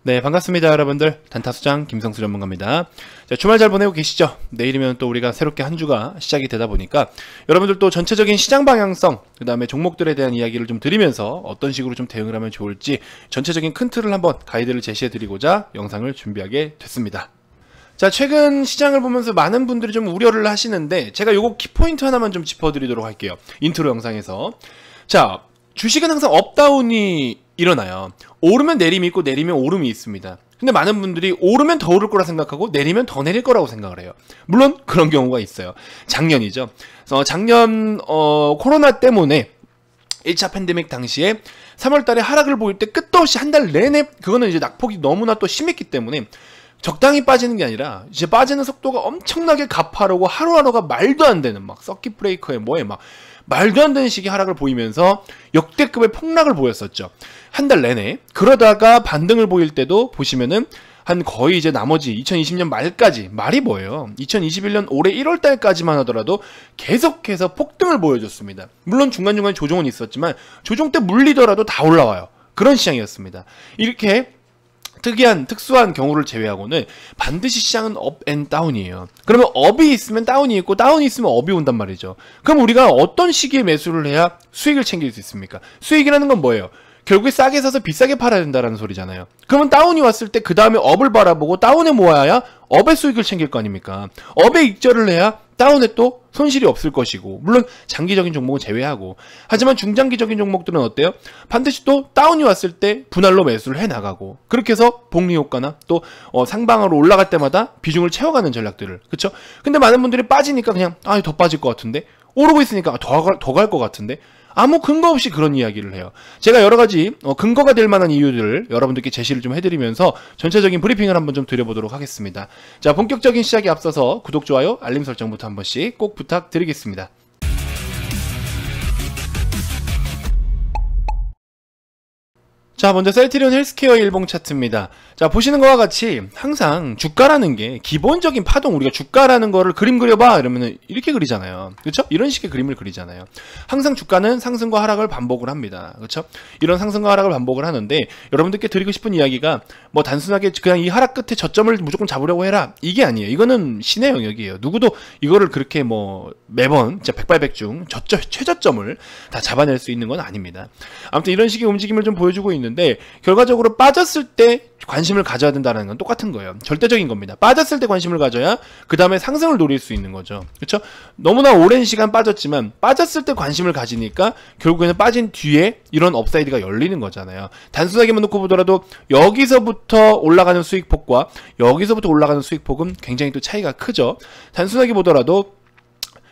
네, 반갑습니다 여러분들. 단타수장 김성수 전문가입니다. 자, 주말 잘 보내고 계시죠? 내일이면 또 우리가 새롭게 한 주가 시작이 되다 보니까 여러분들 또 전체적인 시장 방향성, 그 다음에 종목들에 대한 이야기를 좀 드리면서 어떤 식으로 좀 대응을 하면 좋을지 전체적인 큰 틀을 한번 가이드를 제시해 드리고자 영상을 준비하게 됐습니다. 자, 최근 시장을 보면서 많은 분들이 좀 우려를 하시는데 제가 요거 키포인트 하나만 좀 짚어드리도록 할게요. 인트로 영상에서. 자, 주식은 항상 업다운이 일어나요. 오르면 내림이 있고 내리면 오름이 있습니다. 근데 많은 분들이 오르면 더 오를 거라 생각하고 내리면 더 내릴 거라고 생각을 해요. 물론 그런 경우가 있어요. 작년이죠. 작년 코로나 때문에 1차 팬데믹 당시에 3월 달에 하락을 보일 때 끝도 없이 한 달 내내 그거는 이제 낙폭이 너무나 또 심했기 때문에 적당히 빠지는 게 아니라 이제 빠지는 속도가 엄청나게 가파르고 하루하루가 말도 안 되는 막 서킷 브레이커에 뭐에 막 말도 안 되는 식의 하락을 보이면서 역대급의 폭락을 보였었죠. 한 달 내내. 그러다가 반등을 보일 때도 보시면은 한 거의 이제 나머지 2020년 말까지, 말이 뭐예요? 2021년 올해 1월 달까지만 하더라도 계속해서 폭등을 보여줬습니다. 물론 중간중간에 조정은 있었지만 조정 때 물리더라도 다 올라와요. 그런 시장이었습니다. 이렇게 특수한 경우를 제외하고는 반드시 시장은 업 앤 다운이에요. 그러면 업이 있으면 다운이 있고 다운이 있으면 업이 온단 말이죠. 그럼 우리가 어떤 시기에 매수를 해야 수익을 챙길 수 있습니까? 수익이라는 건 뭐예요? 결국에 싸게 사서 비싸게 팔아야 된다는 소리잖아요. 그러면 다운이 왔을 때 그 다음에 업을 바라보고 다운에 모아야 업의 수익을 챙길 거 아닙니까? 업에 익절을 해야 다운에 또 손실이 없을 것이고, 물론 장기적인 종목은 제외하고. 하지만 중장기적인 종목들은 어때요? 반드시 또 다운이 왔을 때 분할로 매수를 해나가고, 그렇게 해서 복리효과나 또 상방으로 올라갈 때마다 비중을 채워가는 전략들을, 그쵸? 근데 많은 분들이 빠지니까 그냥 더 빠질 것 같은데, 오르고 있으니까 더 갈 것 같은데, 아무 근거 없이 그런 이야기를 해요. 제가 여러가지 근거가 될 만한 이유들을 여러분들께 제시를 좀 해드리면서 전체적인 브리핑을 한번 좀 드려보도록 하겠습니다. 자, 본격적인 시작에 앞서서 구독, 좋아요, 알림 설정부터 한 번씩 꼭 부탁드리겠습니다. 자, 먼저 셀트리온 헬스케어 일봉 차트입니다. 자, 보시는 것과 같이 항상 주가라는 게 기본적인 파동, 우리가 주가라는 거를 그림 그려봐 이러면은 이렇게 그리잖아요. 그렇죠? 이런 식의 그림을 그리잖아요. 항상 주가는 상승과 하락을 반복을 합니다. 그렇죠? 이런 상승과 하락을 반복을 하는데 여러분들께 드리고 싶은 이야기가 뭐 단순하게 그냥 이 하락 끝에 저점을 무조건 잡으려고 해라, 이게 아니에요. 이거는 신의 영역이에요. 누구도 이거를 그렇게 뭐 매번 진짜 백발백중 최저점을 다 잡아낼 수 있는 건 아닙니다. 아무튼 이런 식의 움직임을 좀 보여주고 있는데 결과적으로 빠졌을 때 관심을 가져야 된다는 건 똑같은 거예요. 절대적인 겁니다. 빠졌을 때 관심을 가져야 그 다음에 상승을 노릴 수 있는 거죠. 그렇죠? 너무나 오랜 시간 빠졌지만 빠졌을 때 관심을 가지니까 결국에는 빠진 뒤에 이런 업사이드가 열리는 거잖아요. 단순하게만 놓고 보더라도 여기서부터 올라가는 수익폭과 여기서부터 올라가는 수익폭은 굉장히 또 차이가 크죠. 단순하게 보더라도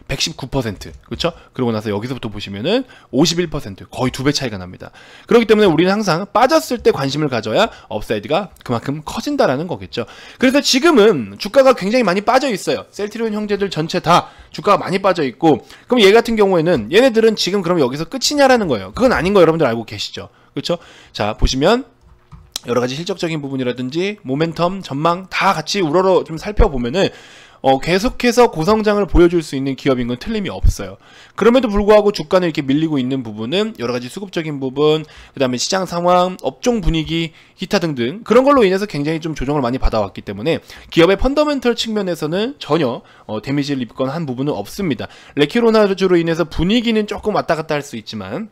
119%, 그렇죠? 그러고 나서 여기서부터 보시면은 51%, 거의 2배 차이가 납니다. 그렇기 때문에 우리는 항상 빠졌을 때 관심을 가져야 업사이드가 그만큼 커진다라는 거겠죠. 그래서 지금은 주가가 굉장히 많이 빠져 있어요. 셀트리온 형제들 전체 다 주가가 많이 빠져 있고, 그럼 얘 같은 경우에는 얘네들은 지금 그럼 여기서 끝이냐라는 거예요. 그건 아닌 거 여러분들 알고 계시죠? 그렇죠? 자, 보시면 여러가지 실적적인 부분이라든지 모멘텀, 전망 다 같이 우러러 좀 살펴보면은 계속해서 고성장을 보여줄 수 있는 기업인 건 틀림이 없어요. 그럼에도 불구하고 주가는 이렇게 밀리고 있는 부분은 여러가지 수급적인 부분, 그 다음에 시장 상황, 업종 분위기, 기타 등등 그런 걸로 인해서 굉장히 좀 조정을 많이 받아왔기 때문에 기업의 펀더멘털 측면에서는 전혀 데미지를 입거나 한 부분은 없습니다. 레키로나주로 인해서 분위기는 조금 왔다 갔다 할 수 있지만,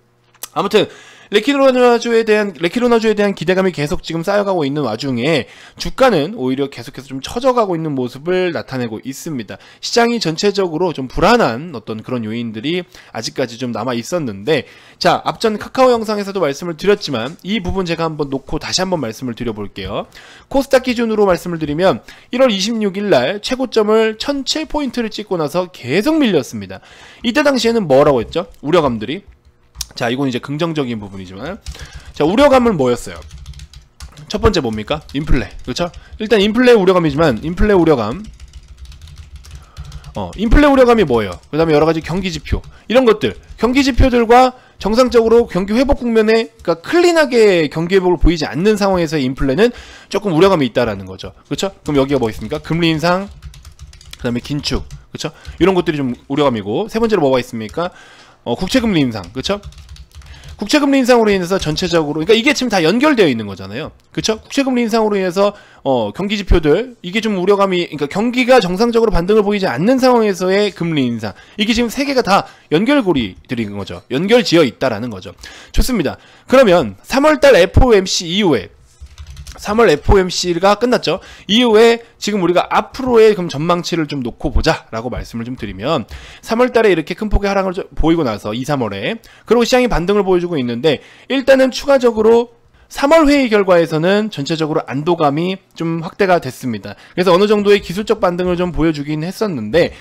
아무튼 레키로나주에 대한 기대감이 계속 지금 쌓여가고 있는 와중에 주가는 오히려 계속해서 좀 처져가고 있는 모습을 나타내고 있습니다. 시장이 전체적으로 좀 불안한 어떤 그런 요인들이 아직까지 좀 남아 있었는데, 자, 앞전 카카오 영상에서도 말씀을 드렸지만 이 부분 제가 한번 놓고 다시 한번 말씀을 드려볼게요. 코스닥 기준으로 말씀을 드리면 1월 26일 날 최고점을 1007포인트를 찍고 나서 계속 밀렸습니다. 이때 당시에는 뭐라고 했죠? 우려감들이. 자, 이건 이제 긍정적인 부분이지만, 자, 우려감은 뭐였어요? 첫 번째 뭡니까? 인플레. 그렇죠? 일단 인플레 우려감이지만, 인플레 우려감이 뭐예요? 그 다음에 여러가지 경기지표, 이런 것들, 경기지표들과 정상적으로 경기 회복 국면에, 그러니까 클린하게 경기 회복을 보이지 않는 상황에서의 인플레는 조금 우려감이 있다라는 거죠. 그렇죠? 그럼 여기가 뭐 있습니까? 금리 인상, 그 다음에 긴축, 그렇죠? 이런 것들이 좀 우려감이고, 세 번째로 뭐가 있습니까? 국채금리 인상, 그렇죠? 국채금리 인상으로 인해서 전체적으로, 그러니까 이게 지금 다 연결되어 있는 거잖아요. 그쵸? 국채금리 인상으로 인해서 경기 지표들, 이게 좀 우려감이, 그러니까 경기가 정상적으로 반등을 보이지 않는 상황에서의 금리 인상, 이게 지금 세 개가 다 연결고리들인 거죠. 연결지어 있다라는 거죠. 좋습니다. 그러면 3월달 FOMC 이후에, 3월 FOMC가 끝났죠. 이후에 지금 우리가 앞으로의 그럼 전망치를 좀 놓고 보자 라고 말씀을 좀 드리면, 3월 달에 이렇게 큰 폭의 하락을 보이고 나서 2, 3월에 그리고 시장이 반등을 보여주고 있는데, 일단은 추가적으로 3월 회의 결과에서는 전체적으로 안도감이 좀 확대가 됐습니다. 그래서 어느 정도의 기술적 반등을 좀 보여주긴 했었는데,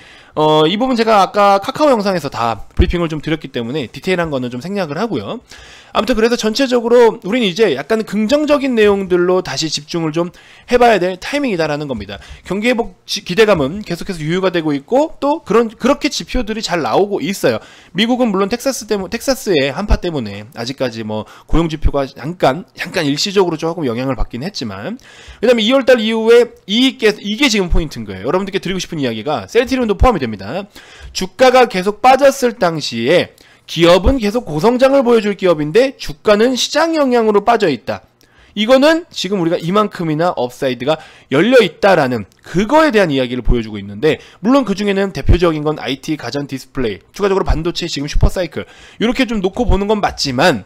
이 부분 제가 아까 카카오 영상에서 다 브리핑을 좀 드렸기 때문에 디테일한 거는 좀 생략을 하고요. 아무튼 그래서 전체적으로 우리는 이제 약간 긍정적인 내용들로 다시 집중을 좀 해봐야 될 타이밍이다라는 겁니다. 경기 회복 기대감은 계속해서 유효가 되고 있고, 또 그렇게 지표들이 잘 나오고 있어요. 미국은 물론 텍사스의 한파 때문에 아직까지 뭐 고용 지표가 잠깐 일시적으로 조금 영향을 받긴 했지만, 그다음에 2월달 이후에 이게 지금 포인트인 거예요. 여러분들께 드리고 싶은 이야기가 셀트리온도 포함이 됩니다. 주가가 계속 빠졌을 당시에 기업은 계속 고성장을 보여줄 기업인데 주가는 시장 영향으로 빠져있다. 이거는 지금 우리가 이만큼이나 업사이드가 열려있다라는 그거에 대한 이야기를 보여주고 있는데, 물론 그 중에는 대표적인 건 IT, 가전 디스플레이, 추가적으로 반도체, 지금 슈퍼사이클, 이렇게 좀 놓고 보는 건 맞지만,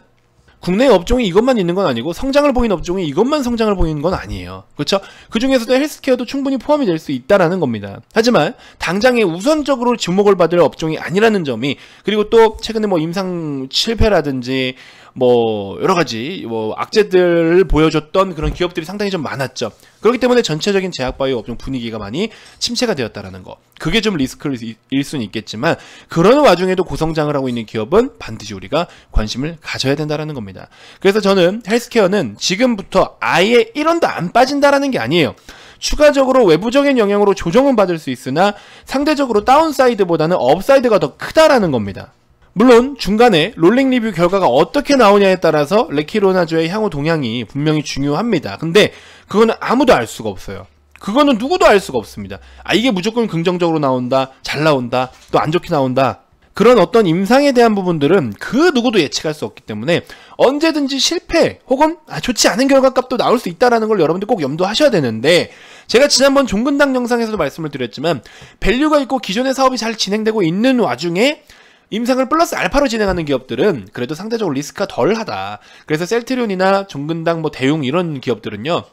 국내 업종이 이것만 있는 건 아니고 성장을 보이는 업종이 이것만 성장을 보이는 건 아니에요. 그렇죠? 그 중에서도 헬스케어도 충분히 포함이 될 수 있다라는 겁니다. 하지만 당장에 우선적으로 주목을 받을 업종이 아니라는 점이, 그리고 또 최근에 뭐 임상 실패라든지 뭐 여러 가지 뭐 악재들을 보여줬던 그런 기업들이 상당히 좀 많았죠. 그렇기 때문에 전체적인 제약바이오 업종 분위기가 많이 침체가 되었다라는 거, 그게 좀 리스크일 수는 있겠지만, 그런 와중에도 고성장을 하고 있는 기업은 반드시 우리가 관심을 가져야 된다라는 겁니다. 그래서 저는 헬스케어는 지금부터 아예 1원도 안 빠진다라는 게 아니에요. 추가적으로 외부적인 영향으로 조정은 받을 수 있으나 상대적으로 다운사이드보다는 업사이드가 더 크다라는 겁니다. 물론 중간에 롤링 리뷰 결과가 어떻게 나오냐에 따라서 레키로나주의 향후 동향이 분명히 중요합니다. 근데 그거는 아무도 알 수가 없어요. 그거는 누구도 알 수가 없습니다. 이게 무조건 긍정적으로 나온다, 잘 나온다, 또 안 좋게 나온다, 그런 어떤 임상에 대한 부분들은 그 누구도 예측할 수 없기 때문에 언제든지 실패 혹은 좋지 않은 결과값도 나올 수 있다는 걸 여러분들 꼭 염두하셔야 되는데, 제가 지난번 종근당 영상에서도 말씀을 드렸지만, 밸류가 있고 기존의 사업이 잘 진행되고 있는 와중에 임상을 플러스 알파로 진행하는 기업들은 그래도 상대적으로 리스크가 덜하다. 그래서 셀트리온이나 종근당, 뭐 대웅 이런 기업들은요,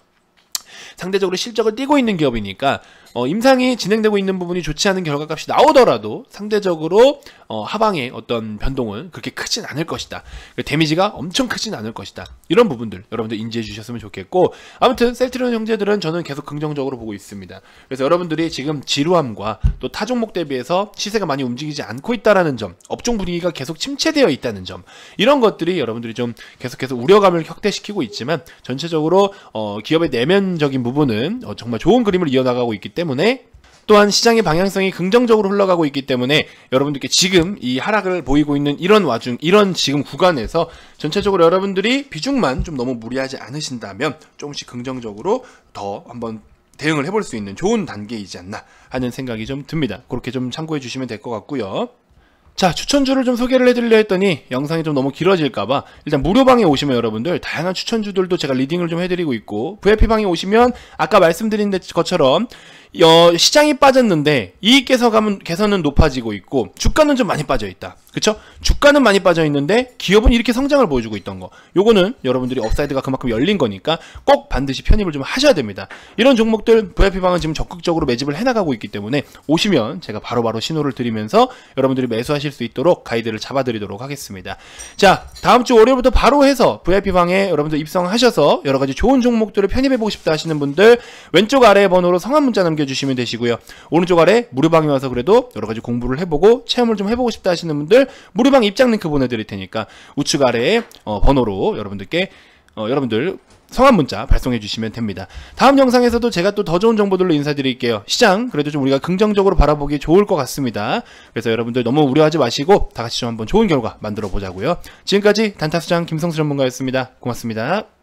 상대적으로 실적을 띄고 있는 기업이니까 임상이 진행되고 있는 부분이 좋지 않은 결과값이 나오더라도 상대적으로 하방의 어떤 변동은 그렇게 크진 않을 것이다. 데미지가 엄청 크진 않을 것이다. 이런 부분들 여러분들 인지해 주셨으면 좋겠고, 아무튼 셀트리온 형제들은 저는 계속 긍정적으로 보고 있습니다. 그래서 여러분들이 지금 지루함과 또 타 종목 대비해서 시세가 많이 움직이지 않고 있다라는 점, 업종 분위기가 계속 침체되어 있다는 점, 이런 것들이 여러분들이 좀 계속해서 우려감을 확대시키고 있지만, 전체적으로 기업의 내면적인 부분은 정말 좋은 그림을 이어나가고 있기 때문에, 또한 시장의 방향성이 긍정적으로 흘러가고 있기 때문에 여러분들께 지금 이 하락을 보이고 있는 이런 지금 구간에서 전체적으로 여러분들이 비중만 좀 너무 무리하지 않으신다면 조금씩 긍정적으로 더 한번 대응을 해볼 수 있는 좋은 단계이지 않나 하는 생각이 좀 듭니다. 그렇게 좀 참고해 주시면 될 것 같고요. 자, 추천주를 좀 소개를 해드리려 했더니 영상이 좀 너무 길어질까봐 일단 무료방에 오시면 여러분들 다양한 추천주들도 제가 리딩을 좀 해드리고 있고, VIP방에 오시면 아까 말씀드린 것처럼 시장이 빠졌는데 이익 개선은 높아지고 있고 주가는 좀 많이 빠져있다. 그쵸? 주가는 많이 빠져있는데 기업은 이렇게 성장을 보여주고 있던 거, 요거는 여러분들이 업사이드가 그만큼 열린 거니까 꼭 반드시 편입을 좀 하셔야 됩니다. 이런 종목들 VIP방은 지금 적극적으로 매집을 해나가고 있기 때문에 오시면 제가 바로바로 신호를 드리면서 여러분들이 매수하실 수 있도록 가이드를 잡아드리도록 하겠습니다. 자, 다음주 월요일부터 바로 해서 VIP방에 여러분들 입성하셔서 여러가지 좋은 종목들을 편입해보고 싶다 하시는 분들 왼쪽 아래 번호로 성함 문자 남겨주시면 되시고요. 오른쪽 아래 무료방에 와서 그래도 여러가지 공부를 해보고 체험을 좀 해보고 싶다 하시는 분들 무료방 입장 링크 보내드릴 테니까 우측 아래에 번호로 여러분들 성함 문자 발송해 주시면 됩니다. 다음 영상에서도 제가 또 더 좋은 정보들로 인사드릴게요. 시장 그래도 좀 우리가 긍정적으로 바라보기 좋을 것 같습니다. 그래서 여러분들 너무 우려하지 마시고 다 같이 좀 한번 좋은 결과 만들어 보자고요. 지금까지 단타수장 김성수 전문가였습니다. 고맙습니다.